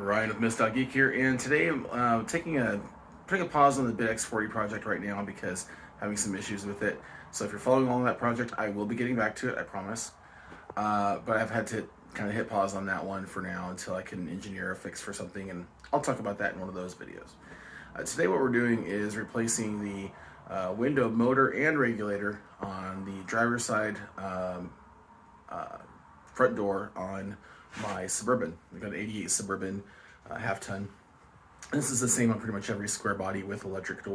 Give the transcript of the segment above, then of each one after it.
Ryan with Miss.Geek here, and today I'm putting a pause on the BitX40 project right now because I'm having some issues with it. So if you're following along that project, I will be getting back to it, I promise. But I've had to kind of hit pause on that one for now until I can engineer a fix for something, and I'll talk about that in one of those videos. Today what we're doing is replacing the window motor and regulator on the driver's side front door on my Suburban. We've got an 88 Suburban half ton. This is the same on pretty much every square body with electric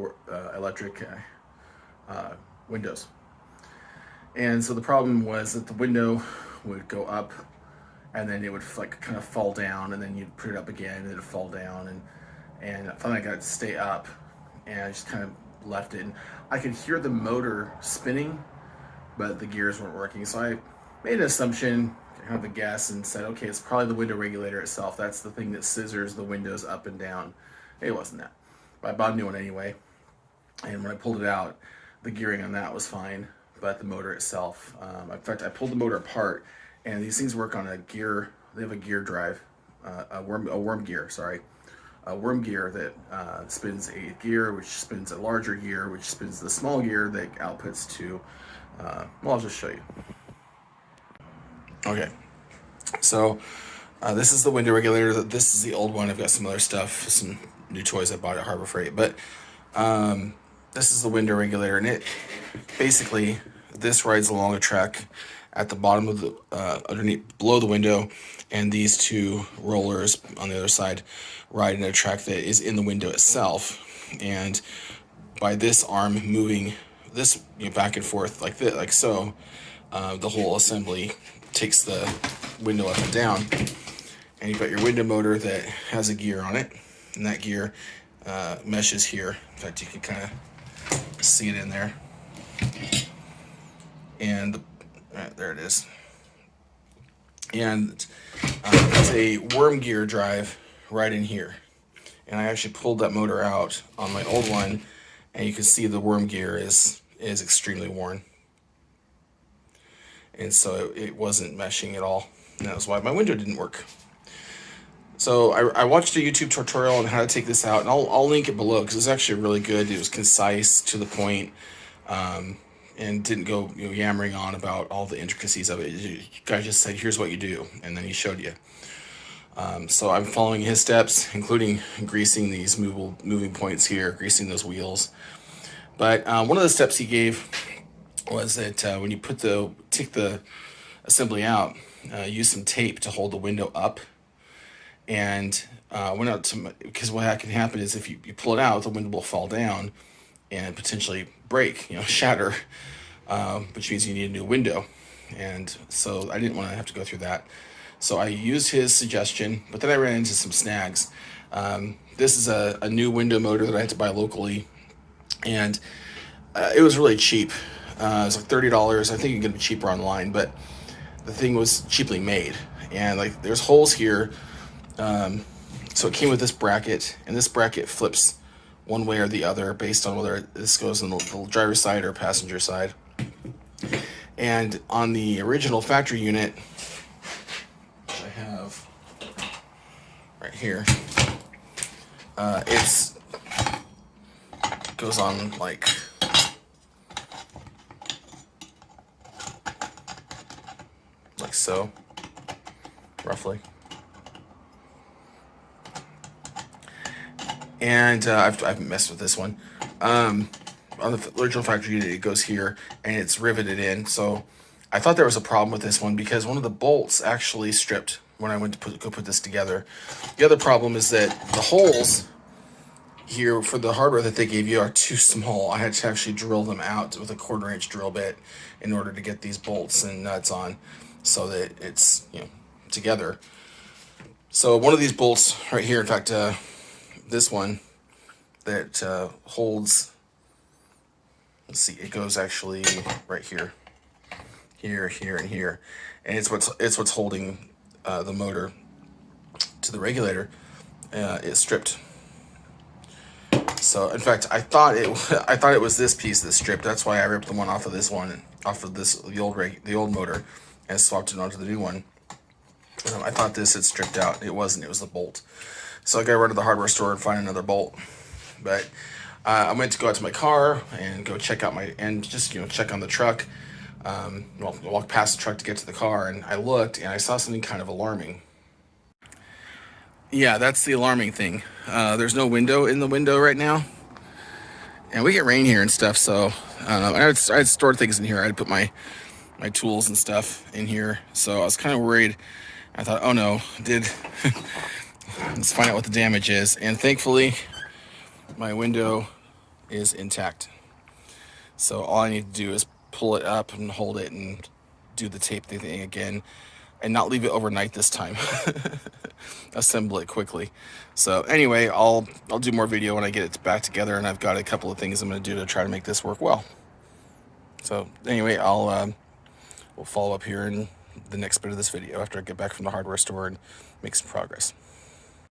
windows. And so the problem was that the window would go up and then it would like kind of fall down, and then you'd put it up again and it'd fall down, and finally I got it to stay up, and I just kind of left it. And I could hear the motor spinning, but the gears weren't working. So I made an assumption, kind of a guess, and said, okay, it's probably the window regulator itself. That's the thing that scissors the windows up and down. It wasn't that. But I bought a new one anyway. And when I pulled it out, the gearing on that was fine, but the motor itself, in fact, I pulled the motor apart, and these things work on a gear. They have a gear drive, a worm gear that spins a gear, which spins a larger gear, which spins the small gear that outputs to, well, I'll just show you. Okay, so this is the window regulator. This is the old one. I've got some other stuff, some new toys I bought at Harbor Freight, but this is the window regulator, and it basically, this rides along a track at the bottom of the underneath, below the window, and these two rollers on the other side ride in a track that is in the window itself. And by this arm moving this back and forth like this, like so, the whole assembly takes the window up and down. And you've got your window motor that has a gear on it, and that gear meshes here. In fact, you can kind of see it in there. And there it is. And it's a worm gear drive right in here. And I actually pulled that motor out on my old one, and you can see the worm gear is extremely worn. And so it wasn't meshing at all. And that was why my window didn't work. So I watched a YouTube tutorial on how to take this out, and I'll link it below because it's actually really good. It was concise, to the point, and didn't go yammering on about all the intricacies of it. You guys just said, here's what you do, and then he showed you. So I'm following his steps, including greasing these moving points here, greasing those wheels. But one of the steps he gave was that when you take the assembly out, use some tape to hold the window up. And went out to, because what can happen is if you pull it out, the window will fall down and potentially break, shatter, which means you need a new window. And so I didn't want to have to go through that. So I used his suggestion, but then I ran into some snags. This is a new window motor that I had to buy locally, and it was really cheap. It was like $30. I think you can get it cheaper online, but the thing was cheaply made. And like, there's holes here. So it came with this bracket, and this bracket flips one way or the other based on whether this goes on the driver's side or passenger side. And on the original factory unit, which I have right here, it goes on like so, roughly. And I've messed with this one. On the original factory unit, it goes here, and it's riveted in. So I thought there was a problem with this one because one of the bolts actually stripped when I went to go put this together. The other problem is that the holes here for the hardware that they gave you are too small. I had to actually drill them out with a 1/4-inch drill bit in order to get these bolts and nuts on, so that it's together. So one of these bolts right here, in fact, this one that holds, let's see, it goes actually right here, and here, and it's what's holding the motor to the regulator. It's stripped. So in fact, I thought it was this piece that's stripped. That's why I ripped the one off of this one, the old motor, and swapped it onto the new one. I thought this had stripped out. It wasn't. It was the bolt. So I got to run to the hardware store and find another bolt. But I went to go out to my car and go check out check on the truck. Well, I walked past the truck to get to the car, and I looked and I saw something kind of alarming. Yeah, that's the alarming thing. There's no window in the window right now, and we get rain here and stuff. So I had stored things in here. I had put my tools and stuff in here, so I was kind of worried. I thought, oh no, let's find out what the damage is. And thankfully, my window is intact. So all I need to do is pull it up and hold it and do the tape thing again, and not leave it overnight this time. Assemble it quickly. So anyway, I'll do more video when I get it back together, and I've got a couple of things I'm going to do to try to make this work well. So anyway, we'll follow up here in the next bit of this video after I get back from the hardware store and make some progress.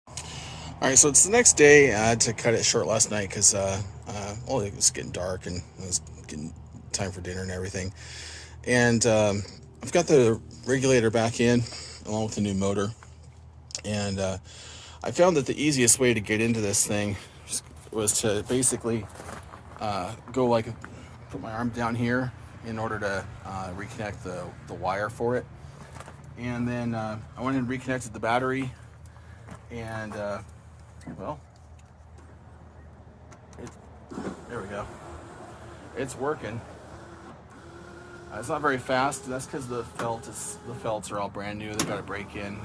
All right, so it's the next day. I had to cut it short last night because it was getting dark and it was getting time for dinner and everything. And I've got the regulator back in along with the new motor. And I found that the easiest way to get into this thing was to basically put my arm down here in order to reconnect the wire for it. And then I went and reconnected the battery, and there we go. It's working. It's not very fast. That's because the felts are all brand new. They've got to break in,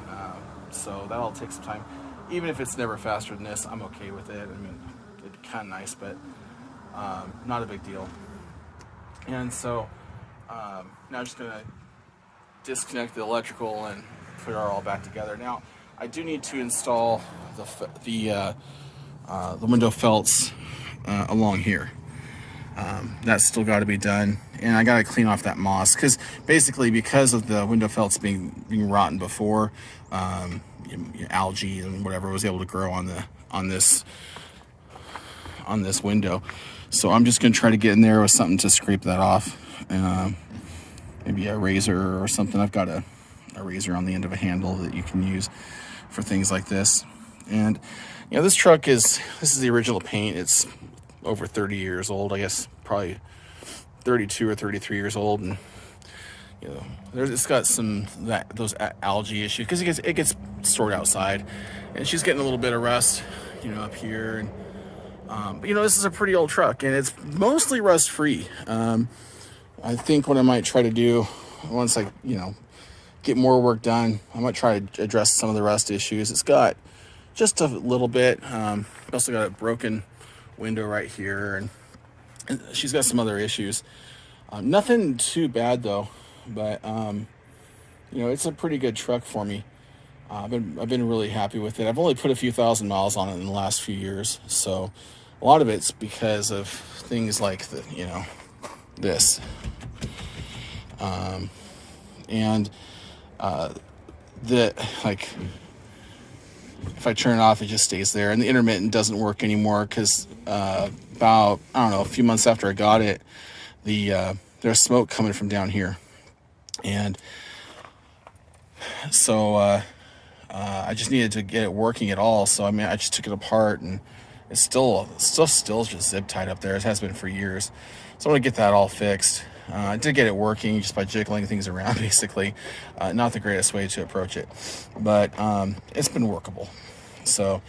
so that'll take some time. Even if it's never faster than this, I'm okay with it. I mean, it's kind of nice, but not a big deal. And so now I'm just gonna disconnect the electrical and put it all back together. Now I do need to install the window felts along here. That's still got to be done, and I got to clean off that moss because of the window felts being rotten before, algae and whatever was able to grow on this window. So I'm just gonna try to get in there with something to scrape that off, maybe a razor or something. I've got a razor on the end of a handle that you can use for things like this. And this truck this is the original paint. It's over 30 years old, I guess, probably 32 or 33 years old, and it's got those algae issues because it gets stored outside, and she's getting a little bit of rust, up here, and but this is a pretty old truck, and it's mostly rust free. I think what I might try to do once I get more work done, I might try to address some of the rust issues. It's got just a little bit. Also got a broken window right here, and she's got some other issues. Nothing too bad though, but it's a pretty good truck for me. I've been really happy with it. I've only put a few thousand miles on it in the last few years, so a lot of it's because of things like this, and if I turn it off, it just stays there, and the intermittent doesn't work anymore because about, I don't know, a few months after I got it, there's smoke coming from down here, and so I just needed to get it working at all. So I just took it apart, and it's still just zip tied up there. It has been for years. So I want to get that all fixed. I did get it working just by jiggling things around, basically. Not the greatest way to approach it, but it's been workable. So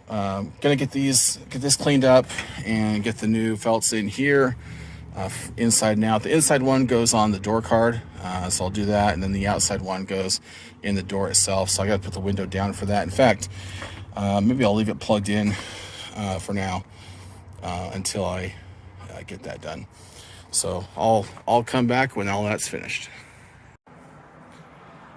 gonna get this cleaned up and get the new felts in here, inside and out. The inside one goes on the door card, so I'll do that, and then the outside one goes in the door itself. So I gotta put the window down for that. In fact, maybe I'll leave it plugged in for now until I get that done. So I'll come back when all that's finished.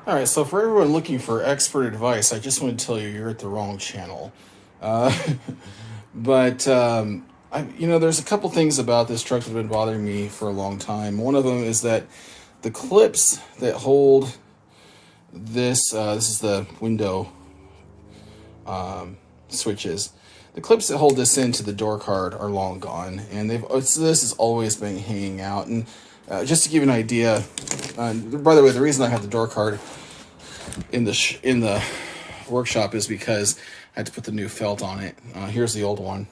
All right, so for everyone looking for expert advice, I just want to tell you you're at the wrong channel. But there's a couple things about this truck that have been bothering me for a long time. One of them is that the clips that hold this is the window switches. The clips that hold this into the door card are long gone, and this has always been hanging out. And just to give you an idea, by the way, the reason I have the door card in the workshop is because I had to put the new felt on it. Here's the old one.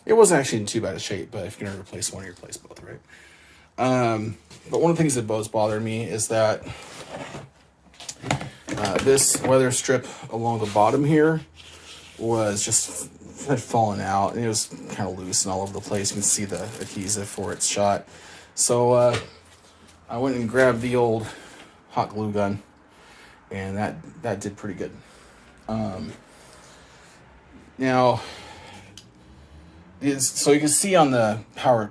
It wasn't actually in too bad a shape, but if you're gonna replace one, you replace both, right? But one of the things that was bothering me is that this weather strip along the bottom here was just had fallen out, and it was kind of loose and all over the place. You can see the adhesive for its shot. So I went and grabbed the old hot glue gun, and that did pretty good. Now, so you can see on the power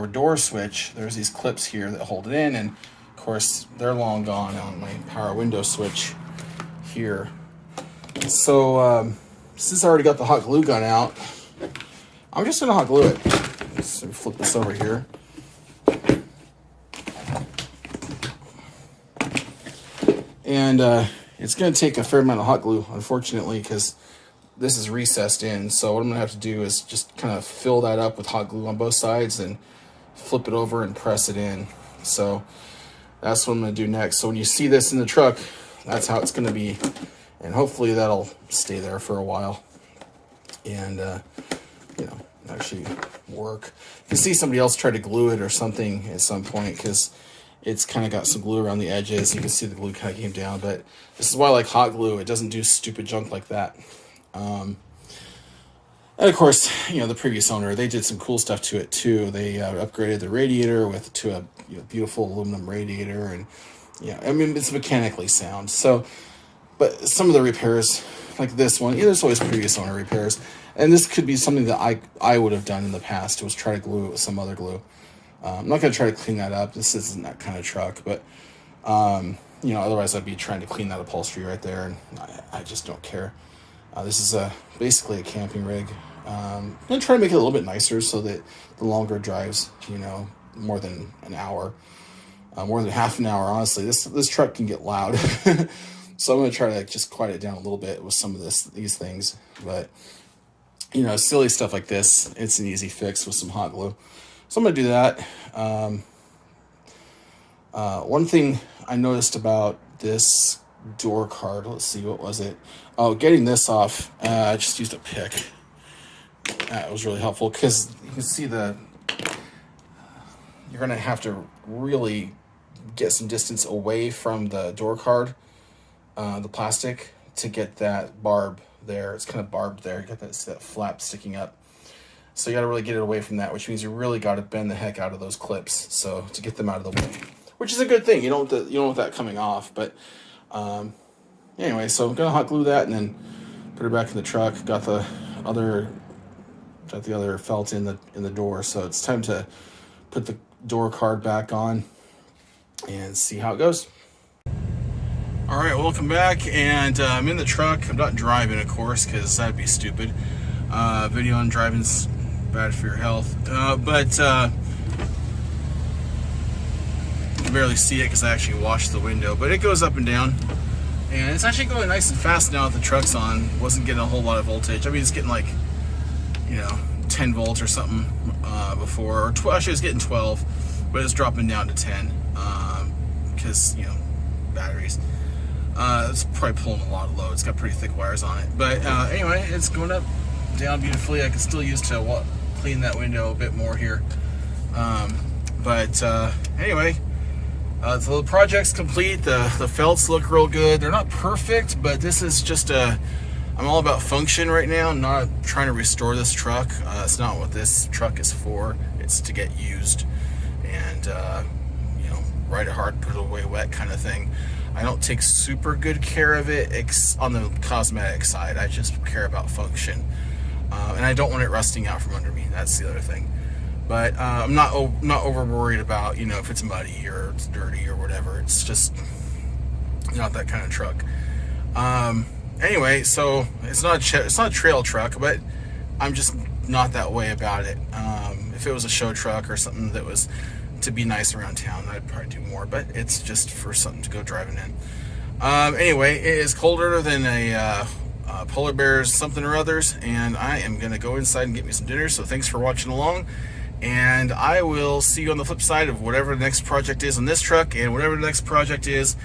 door switch, there's these clips here that hold it in, and of course they're long gone on my power window switch here. So since I already got the hot glue gun out, I'm just gonna hot glue it. So flip this over here. And it's going to take a fair amount of hot glue, unfortunately, because this is recessed in. So what I'm going to have to do is just kind of fill that up with hot glue on both sides and flip it over and press it in. So that's what I'm going to do next. So when you see this in the truck, that's how it's going to be. And hopefully that'll stay there for a while and, actually work. You can see somebody else try to glue it or something at some point because it's kind of got some glue around the edges. You can see the glue kind of came down, but this is why I like hot glue. It doesn't do stupid junk like that. And of course, the previous owner, they did some cool stuff to it too. They upgraded the radiator to a beautiful aluminum radiator, and it's mechanically sound. So, but some of the repairs, like this one, there's always previous owner repairs, and this could be something that I would have done in the past. Was try to glue it with some other glue. I'm not going to try to clean that up. This isn't that kind of truck, but, otherwise I'd be trying to clean that upholstery right there, and I just don't care. This is basically a camping rig. I'm going to try to make it a little bit nicer so that the longer drives, more than an hour, more than half an hour, honestly. This truck can get loud. So I'm going to try to just quiet it down a little bit with some of these things. But, silly stuff like this, it's an easy fix with some hot glue. So I'm going to do that. One thing I noticed about this door card, let's see, what was it? Oh, getting this off, I just used a pick. That was really helpful because you can see you're going to have to really get some distance away from the door card, the plastic, to get that barb there. It's kind of barbed there. You got that flap sticking up. So you got to really get it away from that, which means you really got to bend the heck out of those clips. So to get them out of the way, which is a good thing. You don't want that coming off. But anyway, so I'm gonna hot glue that and then put it back in the truck. Got the other felt in the door. So it's time to put the door card back on and see how it goes. All right, welcome back, and I'm in the truck. I'm not driving, of course, because that'd be stupid. Video on driving's bad for your health, but you can barely see it because I actually washed the window, but it goes up and down, and it's actually going nice and fast now that the truck's on. Wasn't getting a whole lot of voltage. I mean, it's getting like 10 volts or something before, or actually it's getting 12, but it's dropping down to 10 because batteries. It's probably pulling a lot of load. It's got pretty thick wires on it, but anyway, it's going up down beautifully. I can still use to clean that window a bit more here, but anyway, so the project's complete. The felts look real good. They're not perfect, but this is just I'm all about function right now. I'm not trying to restore this truck. It's not what this truck is for. It's to get used and ride it hard, put it away wet kind of thing. I don't take super good care of it on the cosmetic side. I just care about function. And I don't want it rusting out from under me. That's the other thing. But I'm not over worried about if it's muddy or it's dirty or whatever. It's just not that kind of truck. Anyway, so it's not a trail truck, but I'm just not that way about it. If it was a show truck or something that was to be nice around town, I'd probably do more. But it's just for something to go driving in. Anyway, it is colder than a polar bear's something or others, and I am gonna go inside and get me some dinner. So thanks for watching along, and I will see you on the flip side of whatever the next project is on this truck and whatever the next project is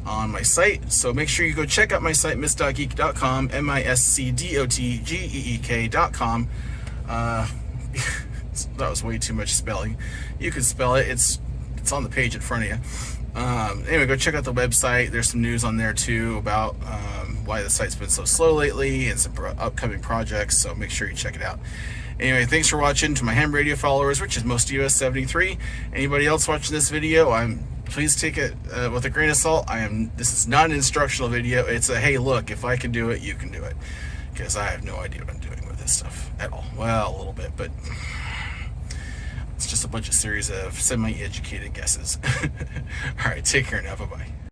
on my site. So make sure you go check out my site, misdotgeek.com, miscdotgeek.com. That was way too much spelling. You can spell it. It's on the page in front of you. Anyway, go check out the website. There's some news on there too about why the site's been so slow lately and some upcoming projects. So make sure you check it out. Anyway, thanks for watching. To my ham radio followers, which is most of you, 73. Anybody else watching this video, please take it with a grain of salt. This is not an instructional video. It's a, hey, look, if I can do it, you can do it. Because I have no idea what I'm doing with this stuff at all. Well, a little bit, but it's just a bunch of series of semi-educated guesses. All right, take care now. Bye-bye.